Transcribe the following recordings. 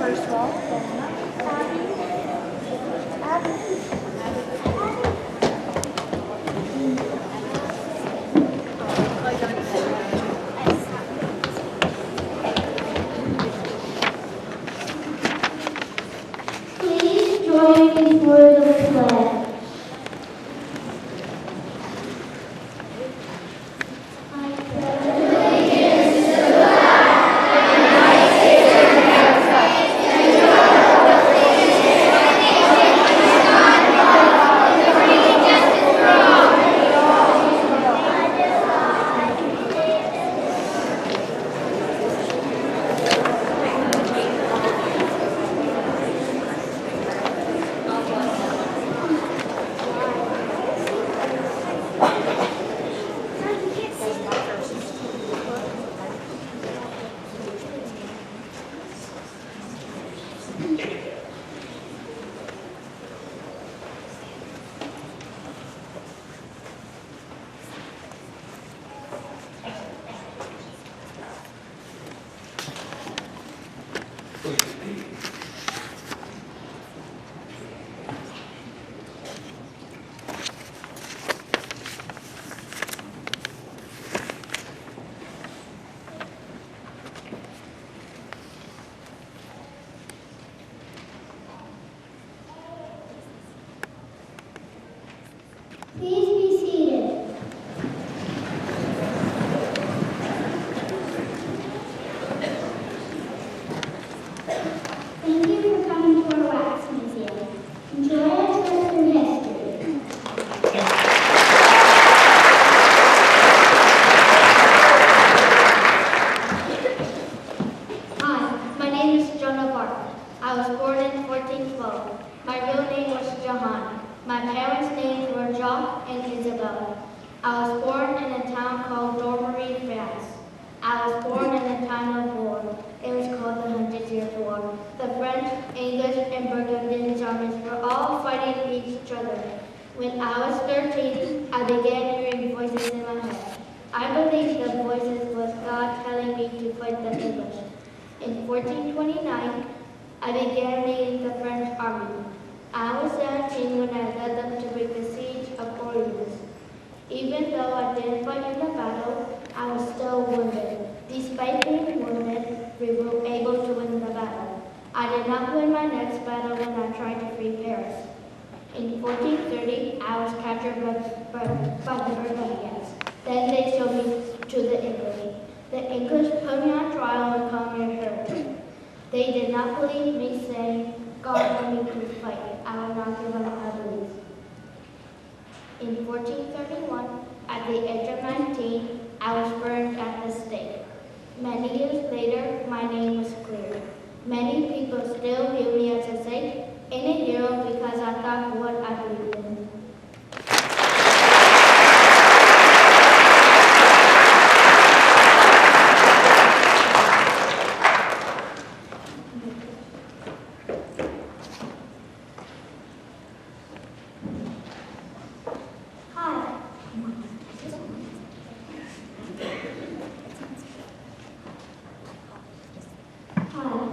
First of all, Abby. Please join me for the pledge. Please be seated. Thank you for coming to our wax museum. Enjoy us through history. Hi, my name is Jonah Bartlett. I was born in 1412. My real name was Johanna. My parents' names were Jacques and Isabella. I was born in a town called Dormery, France. I was born in a time of war. It was called the Hundred Years' War. The French, English, and Burgundian armies were all fighting each other. When I was 13, I began hearing voices in my head. I believed the voices was God telling me to fight the English. In 1429, I began leading the French army. I was 17 when I led them to break the siege of Orleans. Even though I didn't fight in the battle, I was still wounded. Despite being wounded, we were able to win the battle. I did not win my next battle when I tried to free Paris. In 1430, I was captured by the Burgundians. Then they sold me to the English. The English put me on trial and called me a heretic. They did not believe me, saying, God told me to fight. I will not give up my belief. In 1431, at the age of 19, I was burned at the stake. Many years later, my name was cleared. Many people still view me as a saint and a hero because I thought what I believed in. Hi,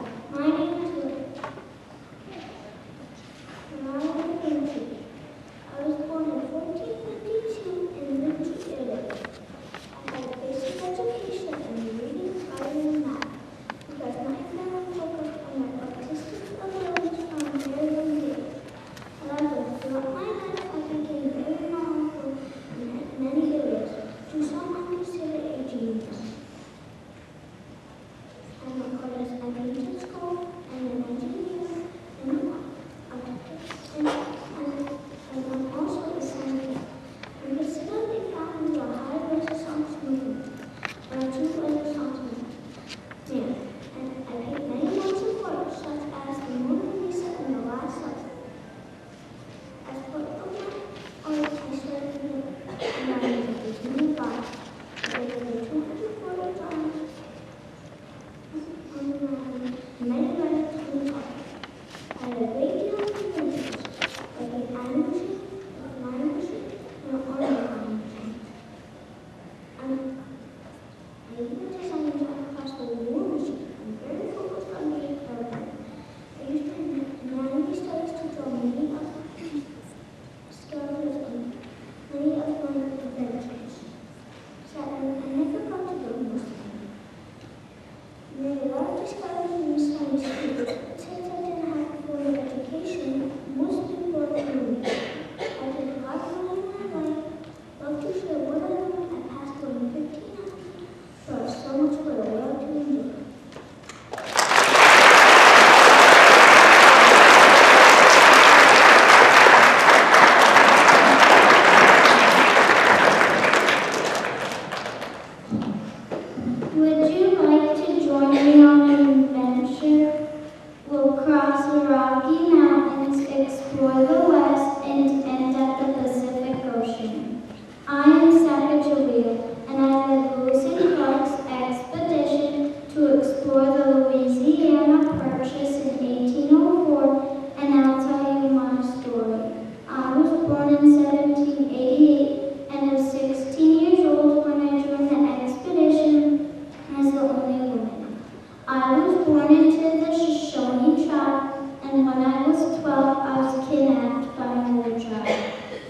Rocky Mountains, explore the West, and end at the Pacific Ocean. I am Sacagawea, and I led Lewis and Clark's expedition to explore the Louisiana Purchase in 1804, and I'll tell you my story. I was born in 1788 and was 16 years old when I joined the expedition as the only woman. I was born into the Shoshone tribe, and when I was 12, I was kidnapped by another tribe.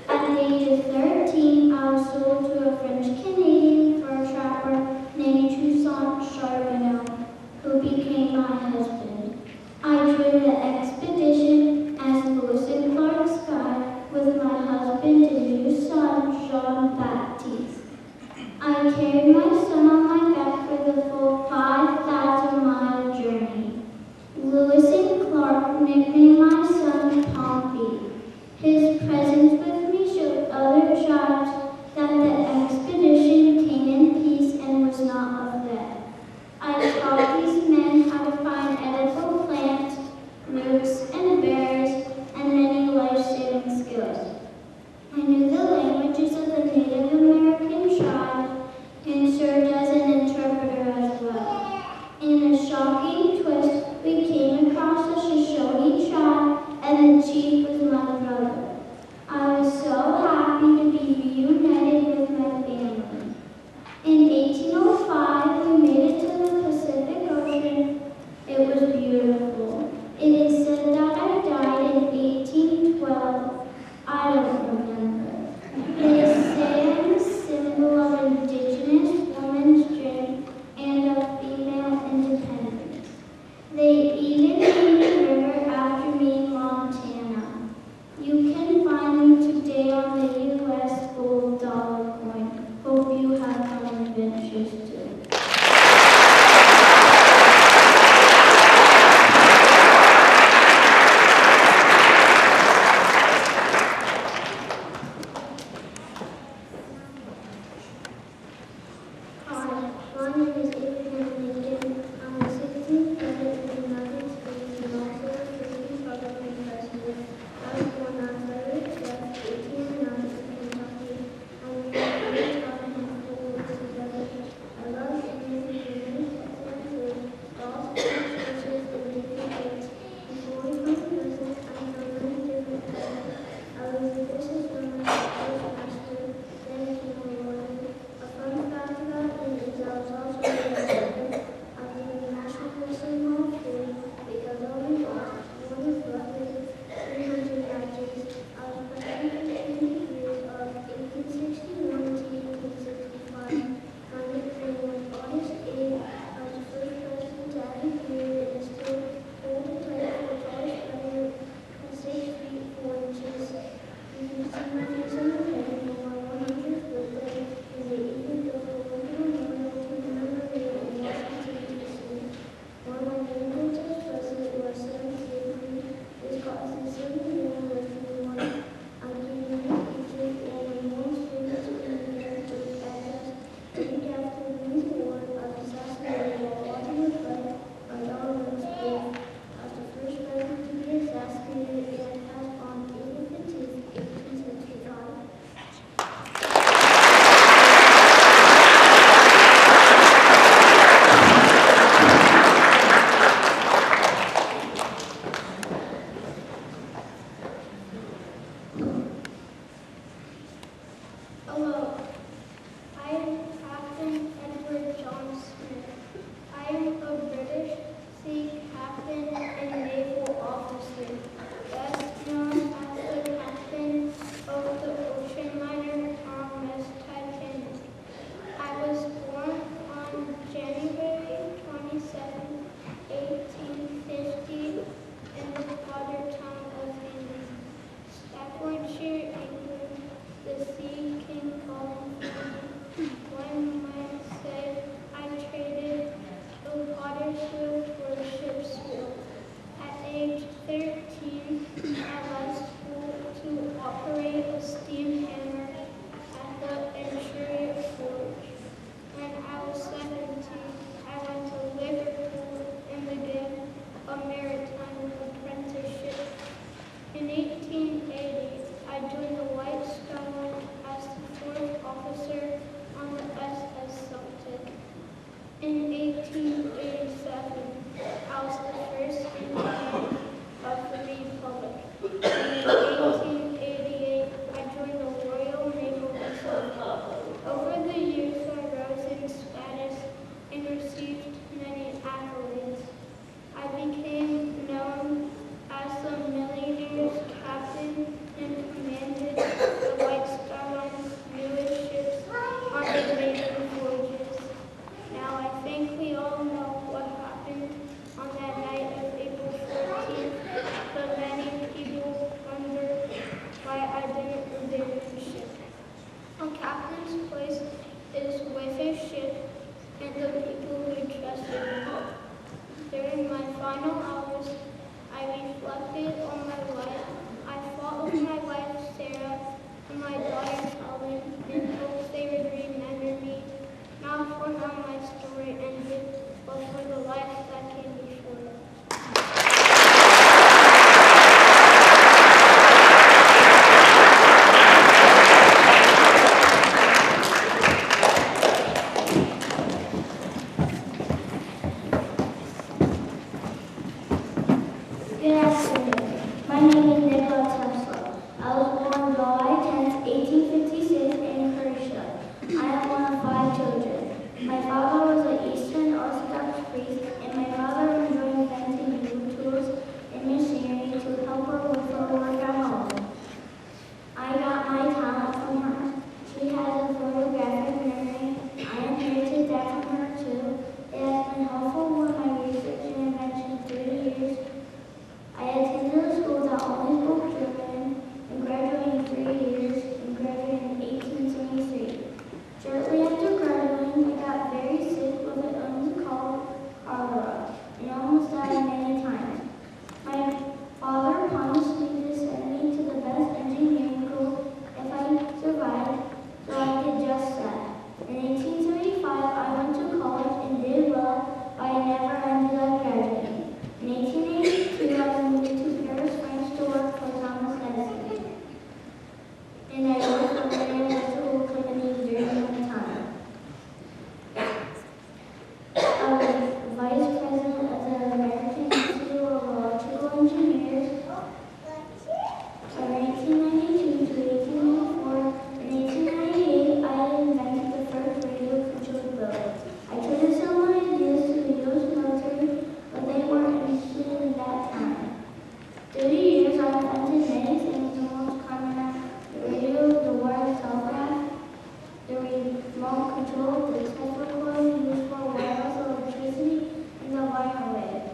At the age of 13, I was sold to a French-Canadian fur trapper named Toussaint Charbonneau, who became my husband. I joined the expedition as Lewis and Clark's guide with my husband and new son, Jean-Baptiste. I carried my son on my back for the full 5,000-mile journey. Lewis and Clark nicknamed my son Pompey. His presence with me showed other tribes that the expedition came in peace and was not of threat. I taught these men how to find edible plants, roots, and berries, and many life-saving skills. I knew the languages of the Native American tribes and served as an interpreter as well. In a shocking twist, we came across a Shoshone tribe, and the chief was my brother. I Good afternoon. My name is Nicola Tesla. I was born July 10th, 1856 in Kershaw. I am one of 5 children. My father was an Eastern Orthodox priest, and my mother enjoyed inventing new tools and machinery to help her with her work at home. I got my talent from her. She has a photographic memory. I inherited that from her too. It has been helpful with my research and invention through the years. I attended a school that only spoke German and graduated in 3 years and graduated in 1873. Shortly after graduating, I got very sick with an illness called cholera and almost died many times. My father promised me to send me to the best engineering school if I survived, so I did just that. In 1875, I went to college and did well, but I never ended up graduating. In 1882, I moved to Paris, France to work for Thomas Edison. And I worked for many electrical companies during my time. I was vice president of the American Institute of Electrical Engineers from 1892 to 1894. In 1898, I invented the first radio which was built. I tried to sell my ideas to the U.S. military, but they weren't interested in that time. Through the years, I invented many things, the most common the radio, the wireless telegraph, the remote control, the Tesla coil used for wireless electricity, and the vinyl wave,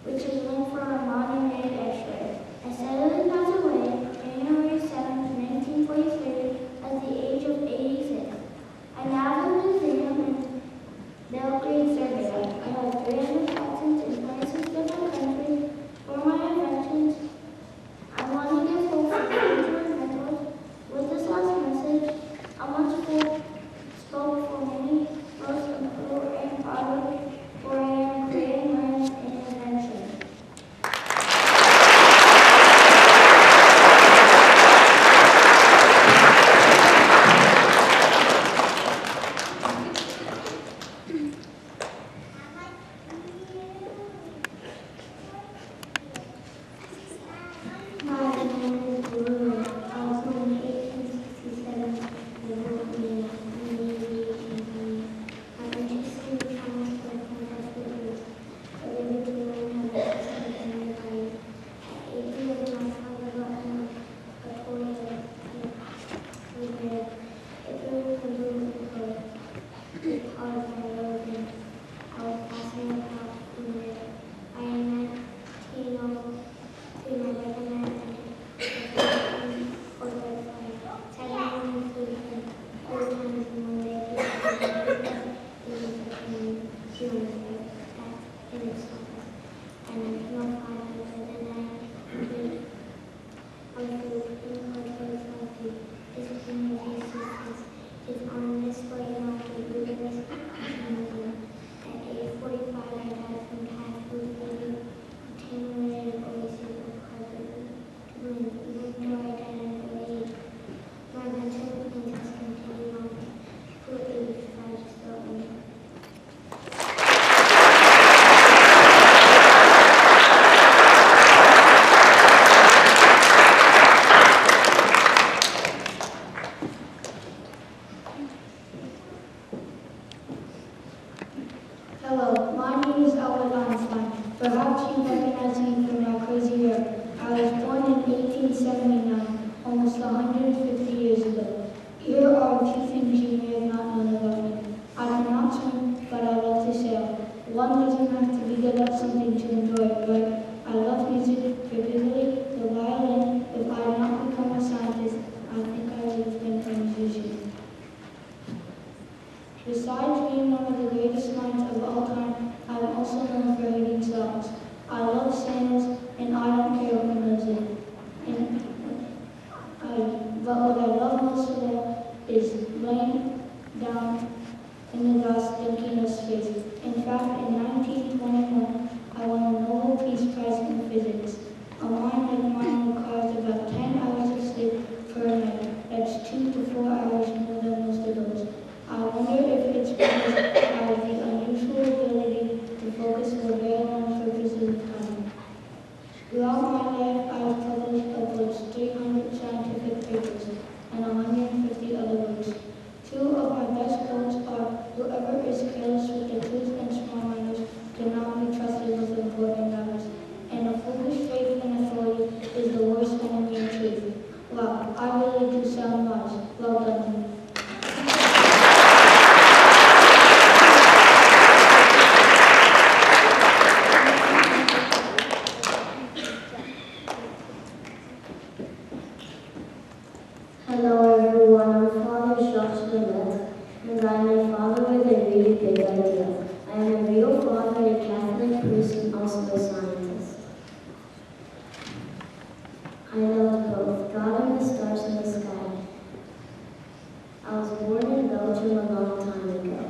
which is linked for a modern day X-ray. I sadly passed away January 7, 1943, at the age of 86. I now have a museum in Belgrade, Serbia. I have 300 patents in 26 different countries for my inventions. I want to give hope for future inventors. With this last message, I want to spoke for many most important and product for I am creating learning and invention. My name is Lulu. I was born in 1867 in Brooklyn, I went to school in Thomas Edison. I lived in London, had a sister and a wife. At 8 years, my father got me a toy that he read. It really was really good. It's hard for me. I was passing it out in it. I met Tino. To my recommend for the technology inclusion all the times when they do human in its office. And I cannot find it, and I completed our food in the This community systems is on display in our Buddhist museum. At 8:45, I got some cat food eating contaminated oases of carbon to with no identity. My ventriloquism test continued on to 85 still. Hello, my name is Albert Einstein. Perhaps you recognize me from my crazy hair. I was born in 1879, almost 150 years ago. Here are a few things you may have not known about me. I cannot swim, but I love to sail. One doesn't have to be good at something to enjoy it, right? I love music, particularly the violin. If I had not become a scientist, I think I would have been a musician. Besides being one of the greatest minds of all time, I am also known for hating songs. I love sandals, and I don't care who knows it. But what I love most of all is laying down in the dust thinking of space. In fact, in 1921, I won a Nobel Peace Prize in physics. A mind like mine requires about 10 hours of sleep per night. That's 2 to 4 hours more than most adults. I wonder if it's because I have the unusual ability to focus for very long purposes of time. I love both God and the stars in the sky. I was born in Belgium a long time ago.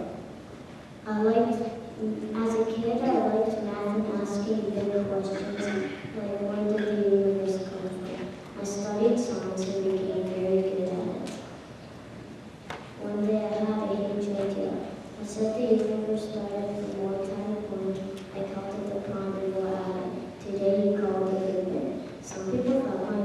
As a kid, I liked math and asking big questions, like where did the universe come from? I studied science and became very good at it. One day I had a huge idea. I said the universe started from one tiny point. I called it the primordial atom. Today you call it the Big Bang. Some people thought my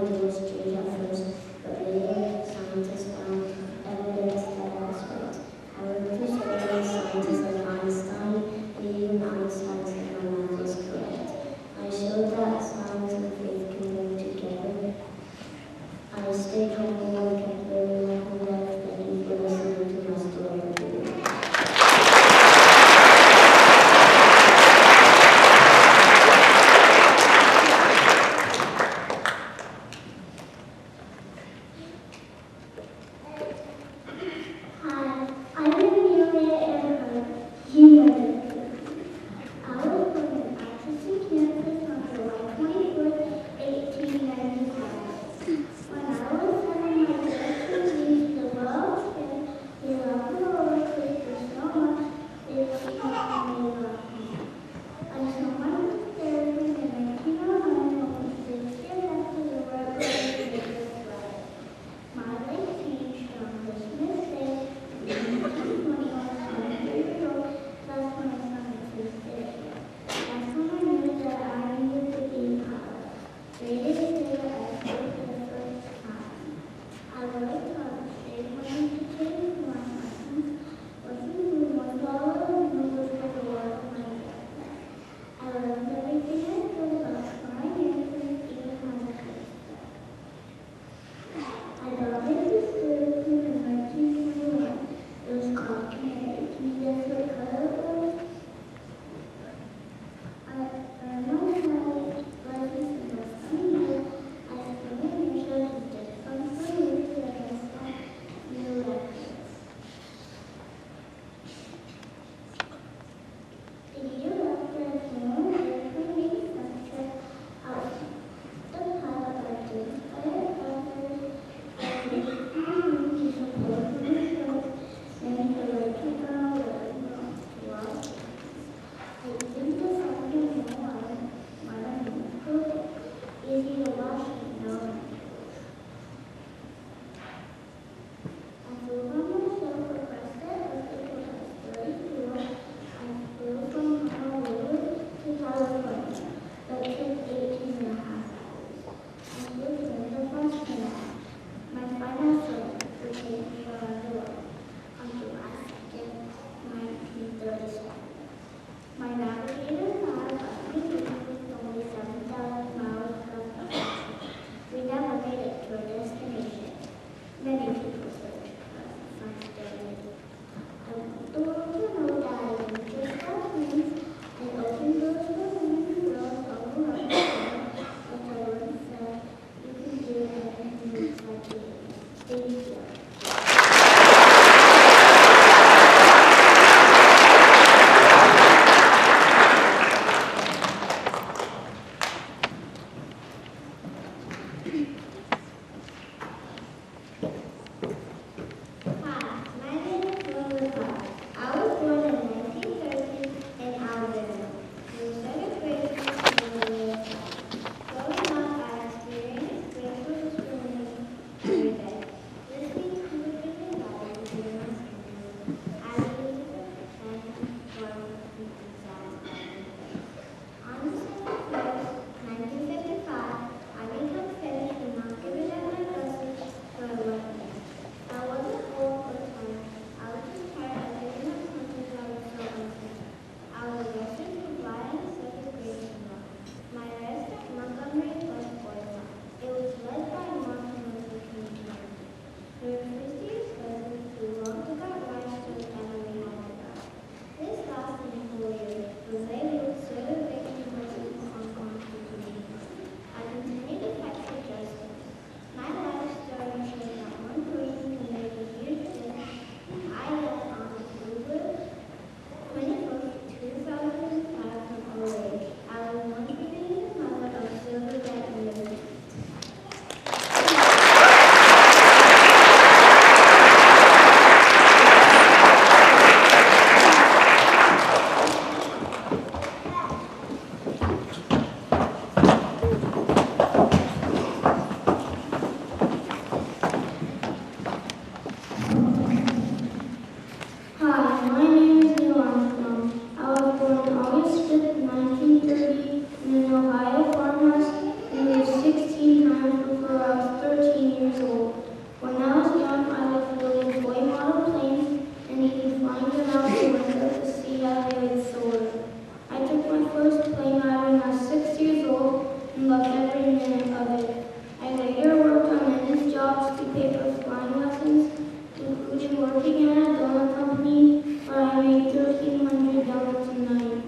and loved every minute of it. I later worked on many jobs to pay for flying lessons, including working at a donut company where I made 1,300 donuts a night.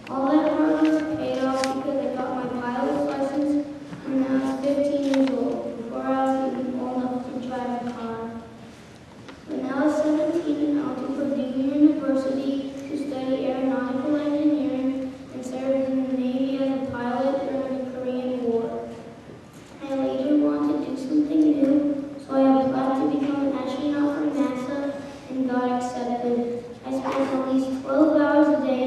All that hard work paid off because I got my pilot's license when I was 15 years old, before I was even old enough to drive a car. When I was 17, I went to Purdue University to study aeronautical engineering and served in the Navy as a pilot during the Korean War. I later wanted to do something new, so I applied to become an astronaut for NASA and got accepted. I spent at least 12 hours a day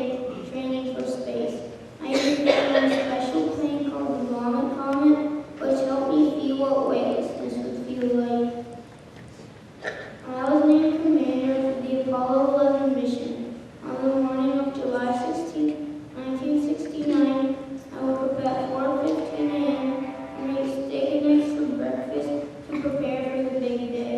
training for space. I even flew on a special plane called the Comet, which helped me feel what weightlessness would feel like. I was named commander for the Apollo 11 mission. On the morning of July 16, 1969, I woke up at 4:15 a.m. and ate steak and eggs for breakfast to prepare for the big day.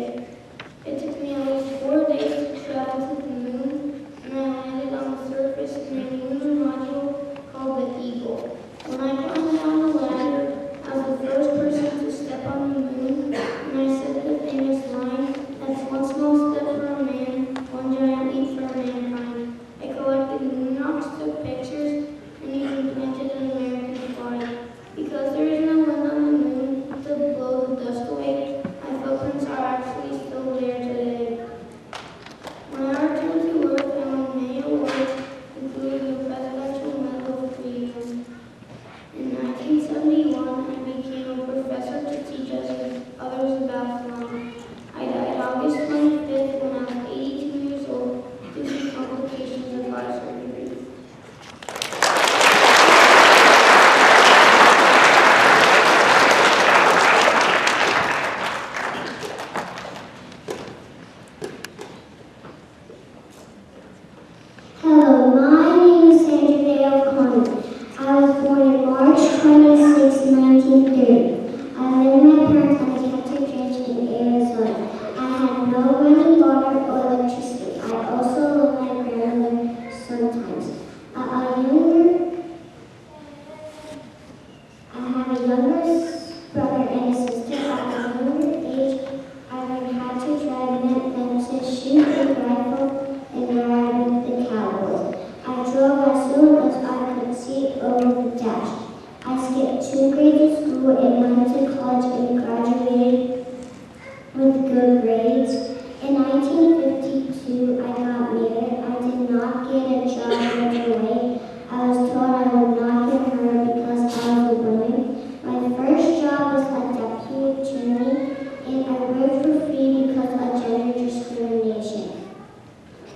It took me at least 4 days to travel to the moon, and I landed on the surface in a lunar module called the Eagle. When I climbed down the ladder, I was the first person to step on the moon, and I said the famous line, "That's one small step for a man, one giant leap for mankind." I collected moon rocks, took pictures, and even planted an American flag. Because there is no wind on the moon to blow the dust away, my footprints are actually still there today. When I returned to Earth, I won many awards, including the Presidential Medal of Freedom. In 1971, I became a professor to teach others about flying. I died August 25th when I was 82 years old due to complications of heart surgery. Hello, my name is Sandra Dale Connor. I was born on March 26, 1930. I lived with my parents on a Central Ranch in Arizona. I had no running water or electricity. I also lived with my grandmother sometimes. I have a younger brother and a sister. At a younger age, I learned how to drive net fences, shoot a rifle, and ride with the cowboys. I drove as soon as I could see over the dash. I skipped 2 grades of school and went to college and graduated with good grades. In 1952, I got married. I did not get a job right away. I was told I would not get hurt because I was a woman. My first job was a deputy attorney, and I worked for free because of gender discrimination.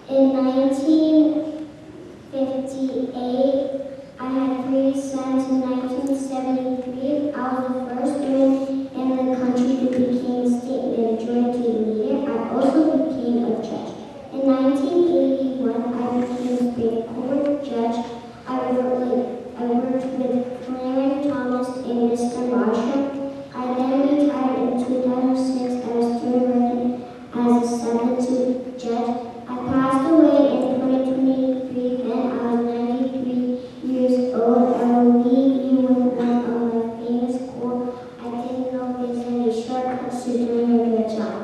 In 1958, I had 3 sons. In 1973, I was the first woman in the country to become state majority leader. I also became a judge. In 1981, I became a Supreme Court judge. I worked with Clarence Thomas and Mr. Marshall. I then retired in 2006. I was still working as a substitute judge. I passed away in 2023, then I was 93 years old. I will leave you with one of my famous quotes. I didn't know there's any shortcuts to doing a good job.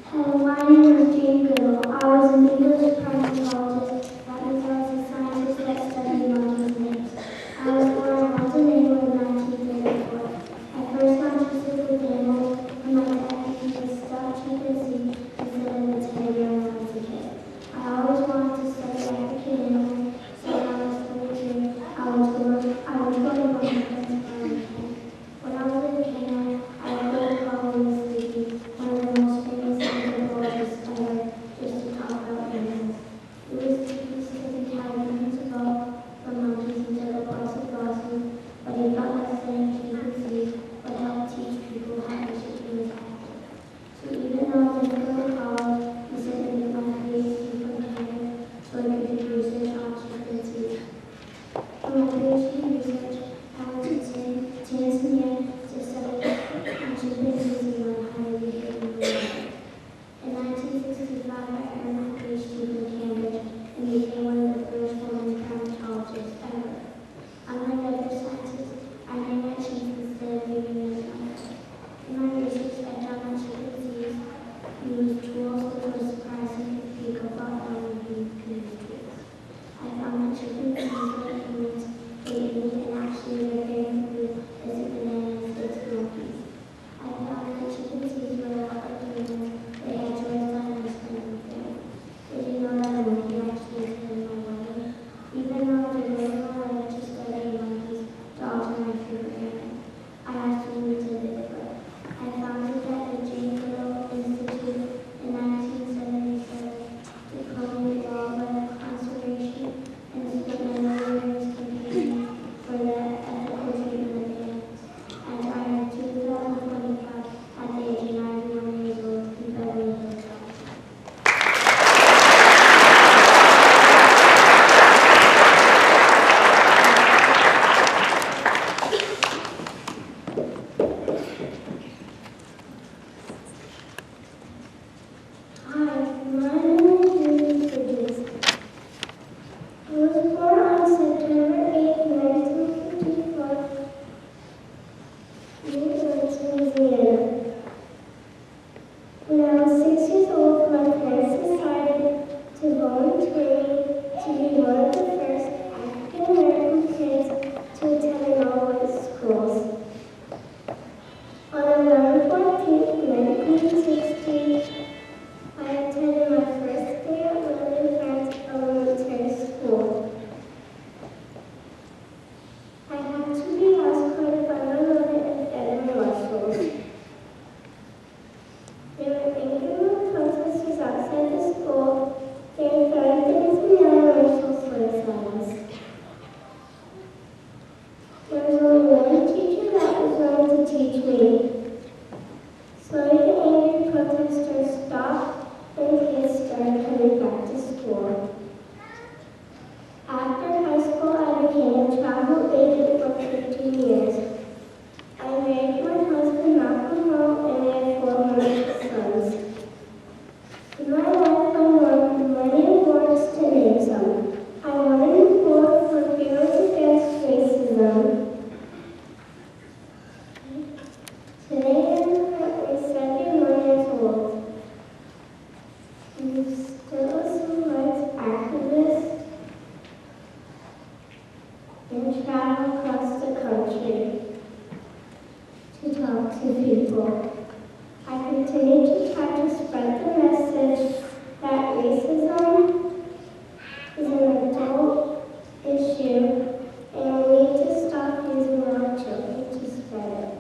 Hello, my name is Jane Goodall. I was an English primatologist. That means I was a scientist that studied monkeys' names. I was born in Montenegro in 1934. I first got interested with animals when my dad gave me a stuffed chimpanzee instead of a teddy bear when I was a kid. I always wanted to study African animals, so when I was 23, I was going to my friend's farm. When I was in Kenya, I heard probably sleepy, one of the most famous animals ever, just to talk about animals. It was November 14th, 1960, I attended my first day at William Grant Elementary School. I had to be escorted by my mother and federal marshals. There were angry protesters outside the school. They were throwing things in the elementary signs. There was only one teacher that was going to teach me. Slowly the angry protesters stopped and kids started coming back to school. After high school, I became a travel agent for 15 years. I married my husband Malcolm Hall and I have 4 wonderful sons. In my life, I won many awards to name some. I won an award for Heroes Against Racism. Today I'm currently 71 years old. I'm still a civil rights activist and travel across the country to talk to people. I continue to try to spread the message that racism is an adult issue and we need to stop using our children to spread it.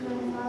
My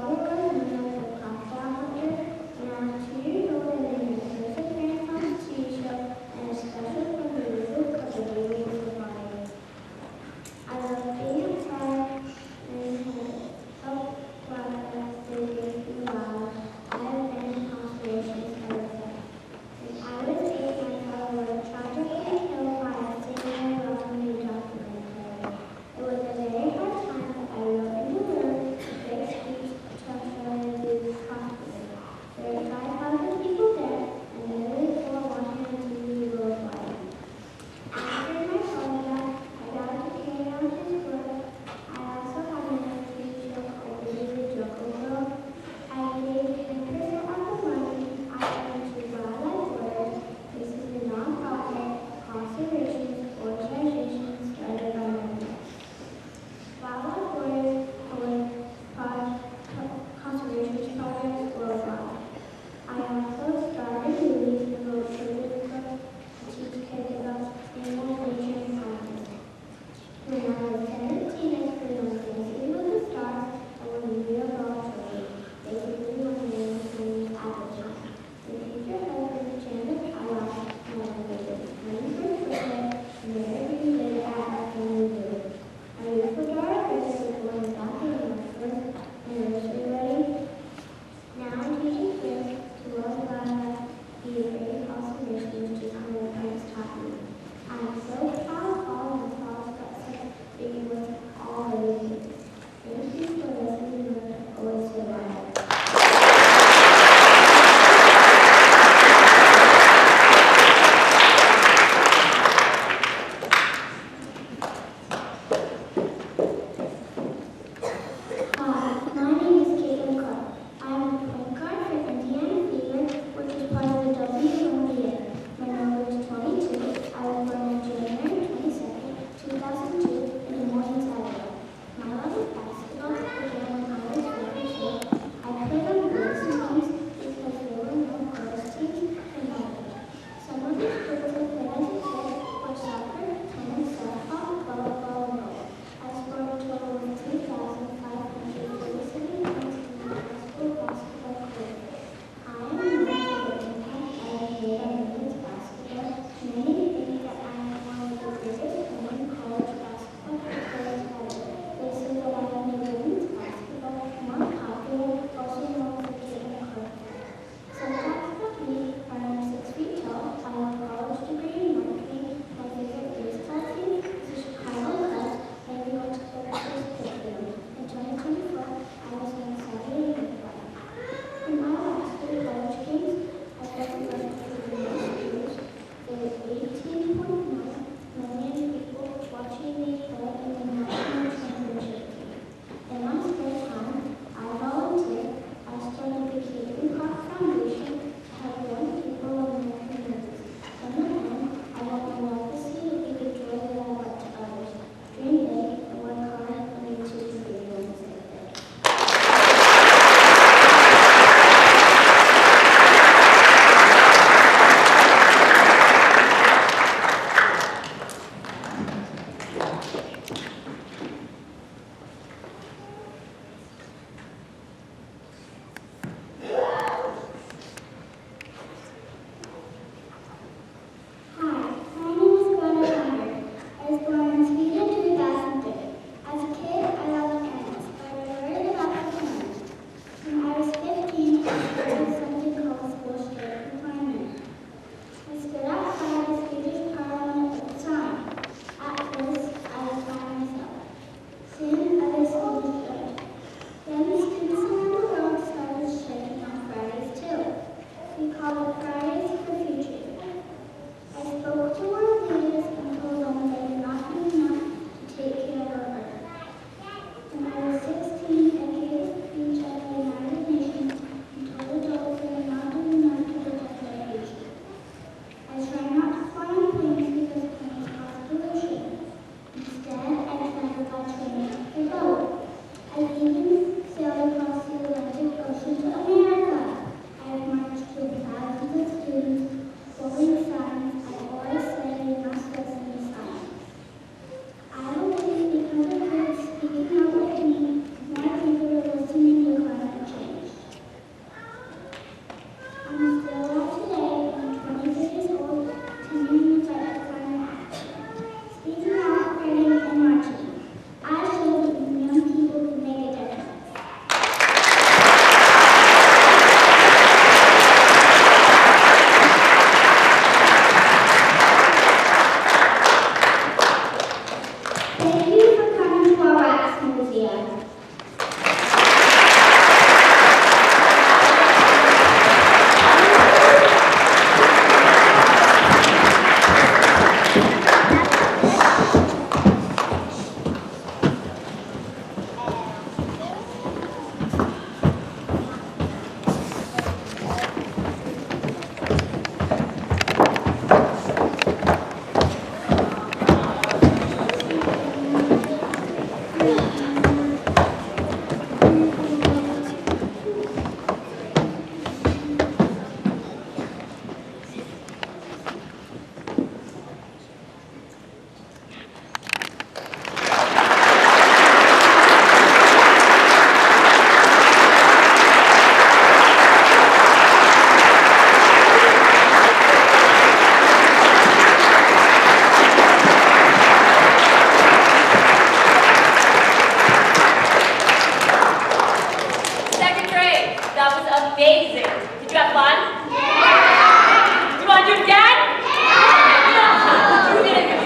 amazing. Did you have fun? Yeah! Do you want to do it again? Yeah! You did a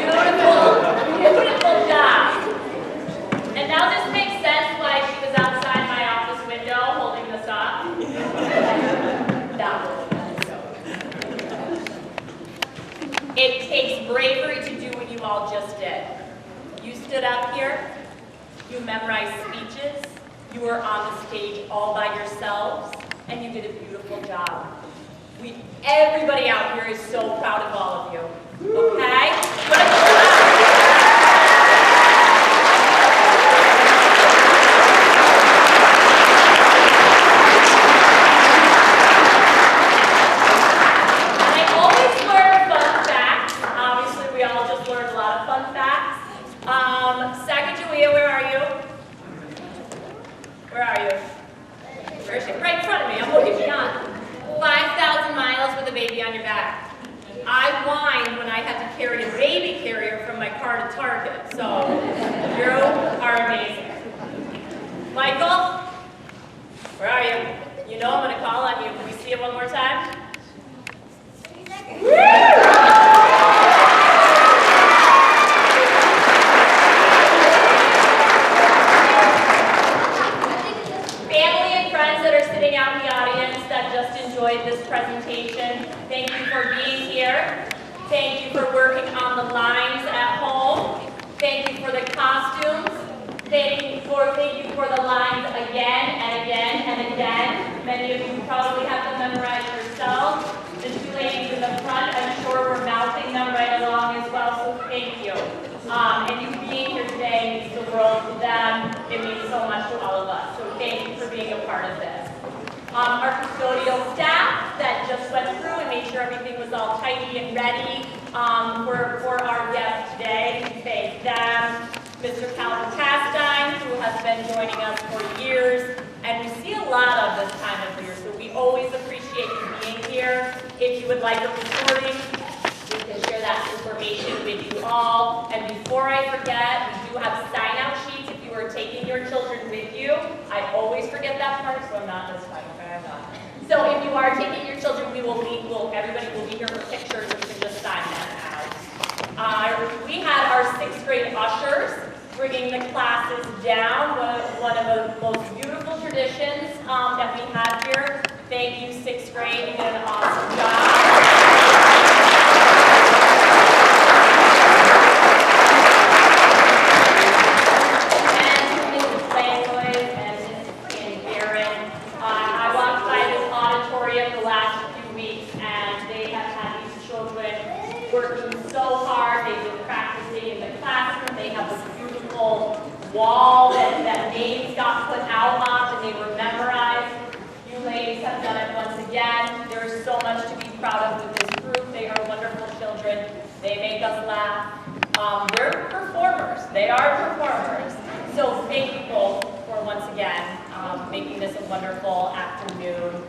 beautiful job. And now this makes sense why she was outside my office window holding this up. That was it takes bravery to do what you all just did. You stood up here, you memorized speeches, you were on the stage all by yourselves, and you did a beautiful job. Everybody out here is so proud of all of you, okay? Good job. Sacagawea, where are you? Where are you? Where is she? Right in front of me. I'm looking beyond. 5,000 miles with a baby on your back. I whined when I had to carry a baby carrier from my car to Target. So, you are amazing. Michael, where are you? You know I'm going to call on you. Can we see it one more time? This presentation. Thank you for being here. Thank you for working on the lines at home. Thank you for the costumes. Thank you for the lines again and again and again. Many of you probably have them memorized yourselves. The two ladies in the front, I'm sure we're mouthing them right along as well, so thank you. And you being here today means the world to them. It means so much to all of us. So thank you for being a part of this. Our custodial staff that just went through and made sure everything was all tidy and ready for our guests today. We thank them. Mr. Castine, who has been joining us for years, and we see a lot of this time of year, so we always appreciate you being here. If you would like a recording, we can share that information with you all. And before I forget, we do have sign-out sheets if you are taking your children with you. I always forget that part, so I'm not this time. So if you are taking your children, everybody will be here for pictures, and you can just sign them out. We had our 6th grade ushers bringing the classes down, one of the most beautiful traditions that we have here. Thank you, 6th grade, you did an awesome job. Wall that names got put out on and they were memorized. You ladies have done it once again. There is so much to be proud of with this group. They are wonderful children. They make us laugh. They're performers. They are performers. So thank you both for once again making this a wonderful afternoon.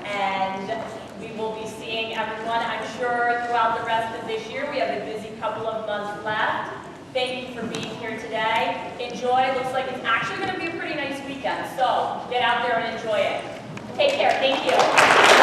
And we will be seeing everyone, I'm sure, throughout the rest of this year. We have a busy couple of months left. Thank you for being here today. Enjoy. Looks like it's actually going to be a pretty nice weekend, so get out there and enjoy it. Take care. Thank you.